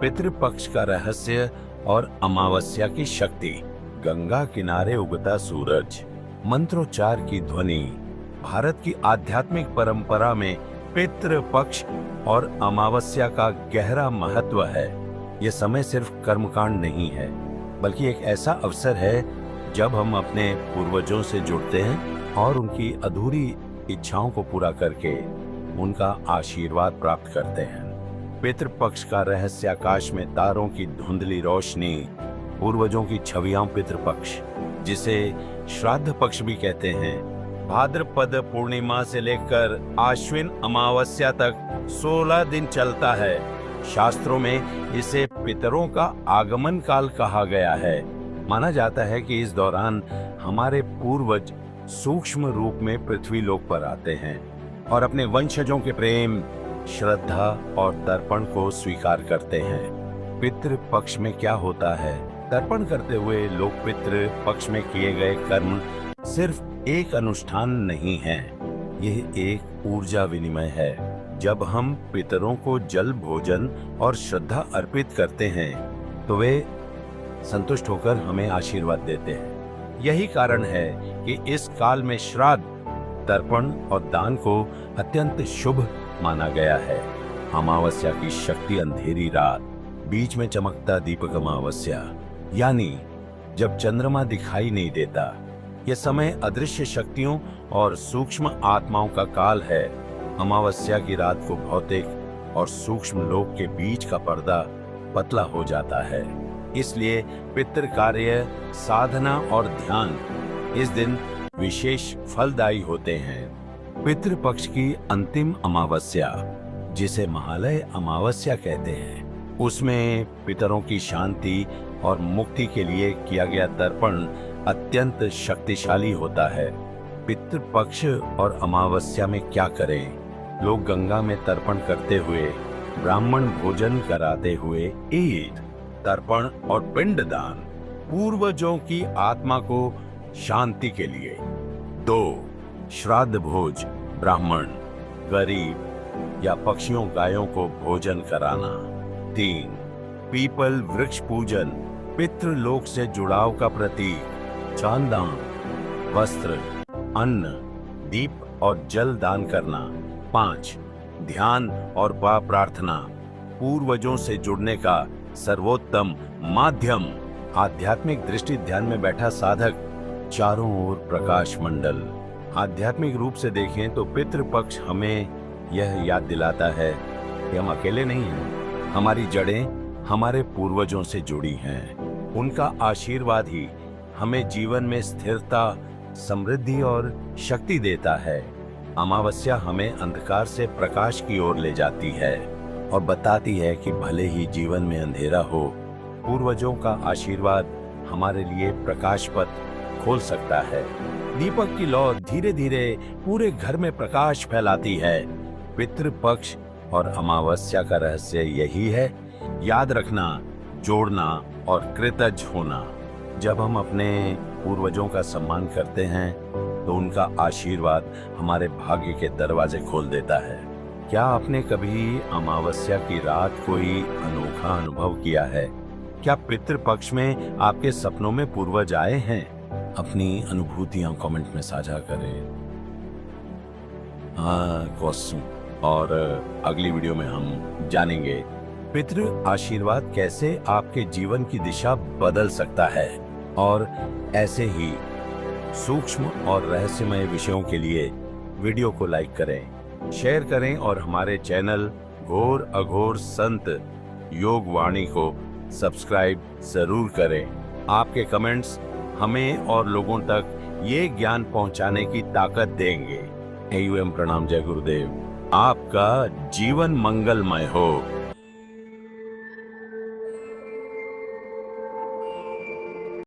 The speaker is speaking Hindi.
पितृपक्ष का रहस्य और अमावस्या की शक्ति। गंगा किनारे उगता सूरज, मंत्रोच्चार की ध्वनि। भारत की आध्यात्मिक परंपरा में पितृपक्ष और अमावस्या का गहरा महत्व है। यह समय सिर्फ कर्मकांड नहीं है, बल्कि एक ऐसा अवसर है जब हम अपने पूर्वजों से जुड़ते हैं और उनकी अधूरी इच्छाओं को पूरा करके उनका आशीर्वाद प्राप्त करते हैं। पितृपक्ष का रहस्य आकाश में तारों की धुंधली रोशनी, पूर्वजों की छवियां। पितृपक्ष, जिसे श्राद्ध पक्ष भी कहते हैं, भाद्रपद पूर्णिमा से लेकर आश्विन अमावस्या तक 16 दिन चलता है। शास्त्रों में इसे पितरों का आगमन काल कहा गया है। माना जाता है कि इस दौरान हमारे पूर्वज सूक्ष्म रूप में पृथ्वी लोक पर आते हैं और अपने वंशजों के प्रेम, श्रद्धा और तर्पण को स्वीकार करते हैं। पितृ पक्ष में क्या होता है? तर्पण करते हुए लोग पितृ पक्ष में किए गए कर्म सिर्फ एक अनुष्ठान नहीं है, यह एक ऊर्जा विनिमय है। जब हम पितरों को जल, भोजन और श्रद्धा अर्पित करते हैं तो वे संतुष्ट होकर हमें आशीर्वाद देते हैं। यही कारण है कि इस काल में श्राद्ध, तर्पण और दान को अत्यंत शुभ माना गया है। अमावस्या की शक्ति। अंधेरी रात, बीच में चमकता दीपक अमावस्या, यानी जब चंद्रमा दिखाई नहीं देता। यह समय अदृश्य शक्तियों और सूक्ष्म आत्माओं का काल है। अमावस्या की रात को भौतिक और सूक्ष्म लोक के बीच का पर्दा पतला हो जाता है। इसलिए पितृ कार्य, साधना और ध्यान इस दिन विशेष फलदायी होते हैं। पितृपक्ष की अंतिम अमावस्या, जिसे महालय अमावस्या कहते हैं, उसमें पितरों की शांति और मुक्ति के लिए किया गया तर्पण अत्यंत शक्तिशाली होता है। पितृपक्ष और अमावस्या में क्या करें? लोग गंगा में तर्पण करते हुए, ब्राह्मण भोजन कराते हुए ईद, तर्पण और पिंडदान, पूर्वजों की आत्मा को शांति के लिए। 2. श्राद्ध भोज, ब्राह्मण, गरीब या पक्षियों, गायों को भोजन कराना। 3. पीपल वृक्ष पूजन, पितृलोक से जुड़ाव का प्रतीक। चांदान, वस्त्र, अन्न, दीप और जल दान करना। 5. ध्यान और प्रार्थना, पूर्वजों से जुड़ने का सर्वोत्तम माध्यम। आध्यात्मिक दृष्टि, ध्यान में बैठा साधक, चारों ओर प्रकाश मंडल। आध्यात्मिक रूप से देखें तो पितृपक्ष हमें यह याद दिलाता है कि हम अकेले नहीं हैं। हमारी जड़ें हमारे पूर्वजों से जुड़ी हैं। उनका आशीर्वाद ही हमें जीवन में स्थिरता, समृद्धि और शक्ति देता है। अमावस्या हमें अंधकार से प्रकाश की ओर ले जाती है और बताती है कि भले ही जीवन में अंधेरा हो, पूर्वजों का आशीर्वाद हमारे लिए प्रकाश पथ खोल सकता है। दीपक की लौ धीरे धीरे पूरे घर में प्रकाश फैलाती है। पितृपक्ष और अमावस्या का रहस्य यही है, याद रखना, जोड़ना और कृतज्ञ होना। जब हम अपने पूर्वजों का सम्मान करते हैं तो उनका आशीर्वाद हमारे भाग्य के दरवाजे खोल देता है। क्या आपने कभी अमावस्या की रात कोई अनोखा अनुभव किया है? क्या पितृपक्ष में आपके सपनों में पूर्वज आए हैं? अपनी अनुभूतियां कमेंट में साझा करें। और अगली वीडियो में हम जानेंगे पितृ आशीर्वाद कैसे आपके जीवन की दिशा बदल सकता है। और ऐसे ही सूक्ष्म और रहस्यमय विषयों के लिए वीडियो को लाइक करें, शेयर करें और हमारे चैनल घोर अघोर संत योग वाणी को सब्सक्राइब जरूर करें। आपके कमेंट्स हमें और लोगों तक ये ज्ञान पहुंचाने की ताकत देंगे। AUM प्रणाम, जय गुरुदेव। आपका जीवन मंगलमय हो।